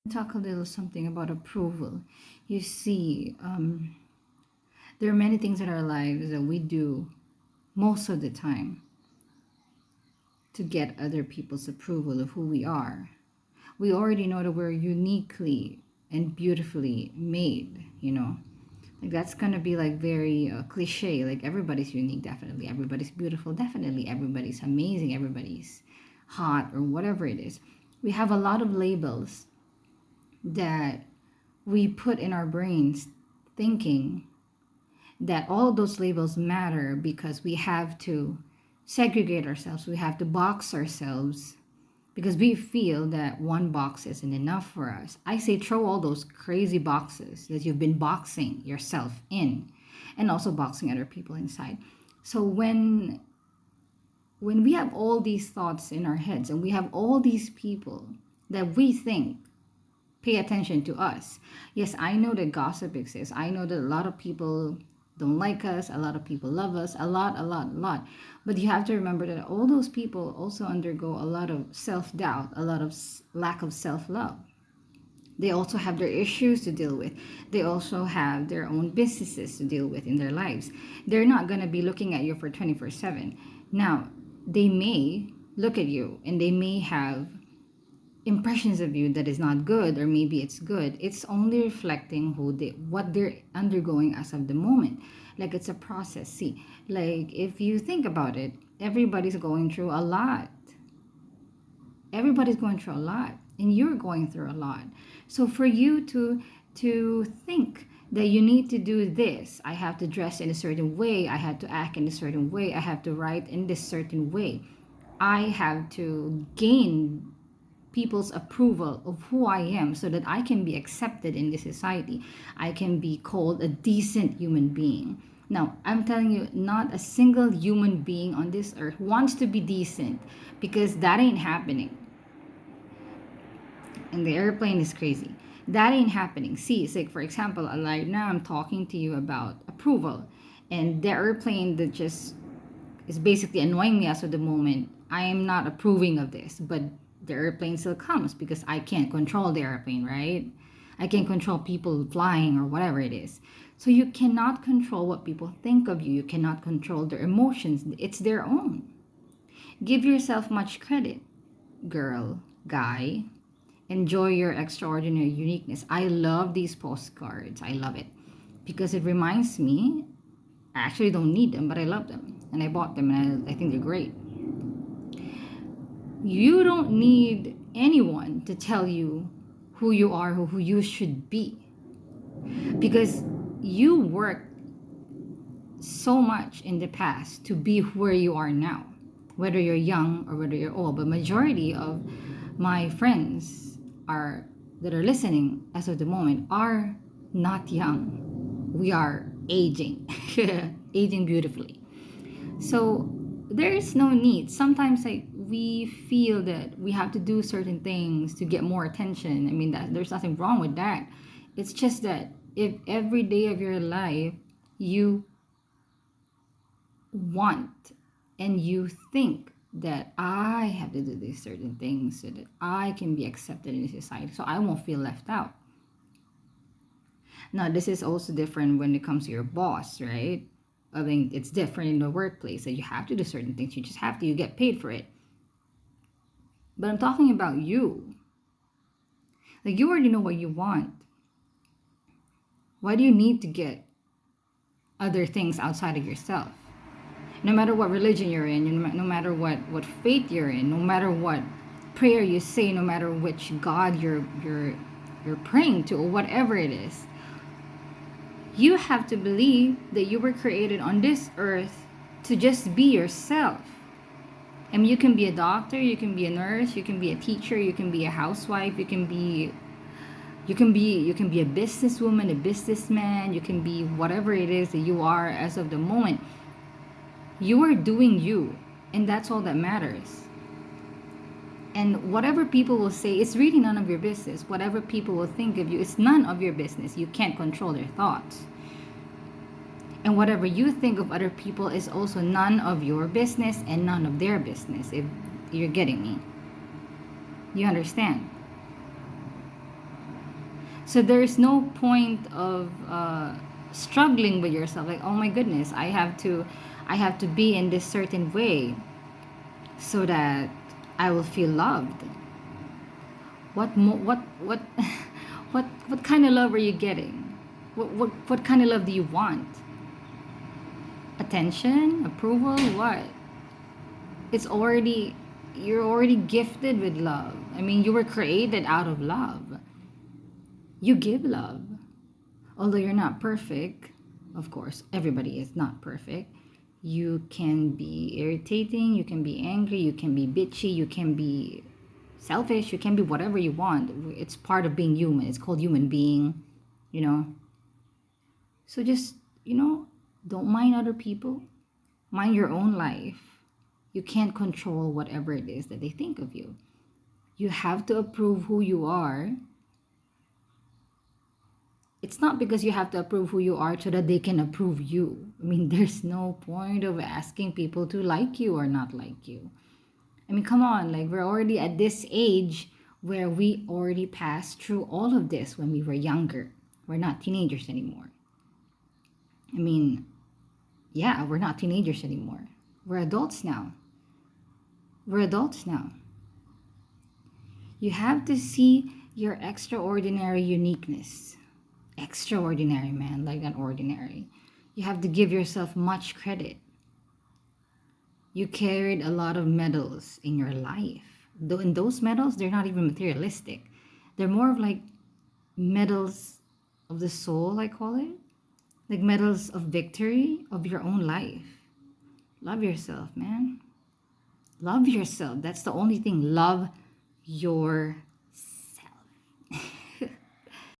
Talk a little something about approval. You see, there are many things in our lives that we do most of the time to get other people's approval of who we are. We already know that we're uniquely and beautifully made, you know. Like that's gonna be like very cliche. Like everybody's unique, definitely. Everybody's beautiful, definitely. Everybody's amazing. Everybody's hot or whatever it is. We have a lot of labels that we put in our brains thinking that all those labels matter because we have to segregate ourselves, we have to box ourselves because we feel that one box isn't enough for us. I say throw all those crazy boxes that you've been boxing yourself in and also boxing other people inside. So when we have all these thoughts in our heads and we have all these people that we think pay attention to us. Yes, I know that gossip exists. I know that a lot of people don't like us, a lot of people love us, a lot. But you have to remember that all those people also undergo a lot of self doubt, a lot of lack of self love. They also have their issues to deal with. They also have their own businesses to deal with in their lives. They're not going to be looking at you for 24/7. Now, they may look at you and they may have impressions of you that is not good, or maybe it's good. It's only reflecting what they're undergoing as of the moment. Like it's a process. See, like if you think about it, everybody's going through a lot. Everybody's going through a lot, and you're going through a lot. So for you to think that you need to do this, I have to dress in a certain way, I have to act in a certain way, I have to write in this certain way, I have to gain people's approval of who I am so that I can be accepted in this society. I can be called a decent human being. Now, I'm telling you, not a single human being on this earth wants to be decent because that ain't happening. And the airplane is crazy. That ain't happening. See, it's like, for example, like now I'm talking to you about approval, and the airplane that just is basically annoying me as of the moment. I am not approving of this, but the airplane still comes because I can't control the airplane, right? I can't control people flying or whatever it is. So you cannot control what people think of you. You cannot control their emotions. It's their own. Give yourself much credit, girl, guy. Enjoy your extraordinary uniqueness. I love these postcards. I love it because it reminds me, I actually don't need them, but I love them. And I bought them and I think they're great. You don't need anyone to tell you who you are, who you should be. Because you worked so much in the past to be where you are now. Whether you're young or whether you're old. But majority of my friends are that are listening as of the moment are not young. We are aging. Aging beautifully. So there is no need. Sometimes like we feel that we have to do certain things to get more attention. I mean that there's nothing wrong with that. It's just that if every day of your life you want and you think that I have to do these certain things so that I can be accepted in society, so I won't feel left out. Now, this is also different when it comes to your boss, right? I think it's different in the workplace that you have to do certain things. You just have to, you get paid for it. But I'm talking about you. Like, you already know what you want. Why do you need to get other things outside of yourself? No matter what religion you're in, no matter what faith you're in, no matter what prayer you say, no matter which God you're praying to, or whatever it is, you have to believe that you were created on this earth to just be yourself. I mean, you can be a doctor, you can be a nurse, you can be a teacher, you can be a housewife, you can be a businesswoman, a businessman, you can be whatever it is that you are as of the moment. You are doing you, and that's all that matters. And whatever people will say, it's really none of your business. Whatever people will think of you, it's none of your business. You can't control their thoughts. And whatever you think of other people is also none of your business and none of their business, if you're getting me. You understand? So there's no point of struggling with yourself. Like, oh my goodness, I have to be in this certain way so that I will feel loved. What what kind of love are you getting? What kind of love do you want? Attention, approval, what? It's already You're already gifted with love. I mean, you were created out of love. You give love. Although you're not perfect, of course, everybody is not perfect. You can be irritating, you can be angry, you can be bitchy, you can be selfish, you can be whatever you want. It's part of being human. It's called human being, you know. So just, don't mind other people. Mind your own life. You can't control whatever it is that they think of you. You have to approve who you are. It's not because you have to approve who you are so that they can approve you. I mean, there's no point of asking people to like you or not like you. I mean, come on, like we're already at this age where we already passed through all of this when we were younger. We're not teenagers anymore. I mean, yeah, we're not teenagers anymore. We're adults now. We're adults now. You have to see your extraordinary uniqueness. Extraordinary, man, like an ordinary. You have to give yourself much credit. You carried a lot of medals in your life. Though in those medals, they're not even materialistic. They're more of like medals of the soul, I call it. Like medals of victory of your own life. Love yourself, man. Love yourself. That's the only thing. Love yourself.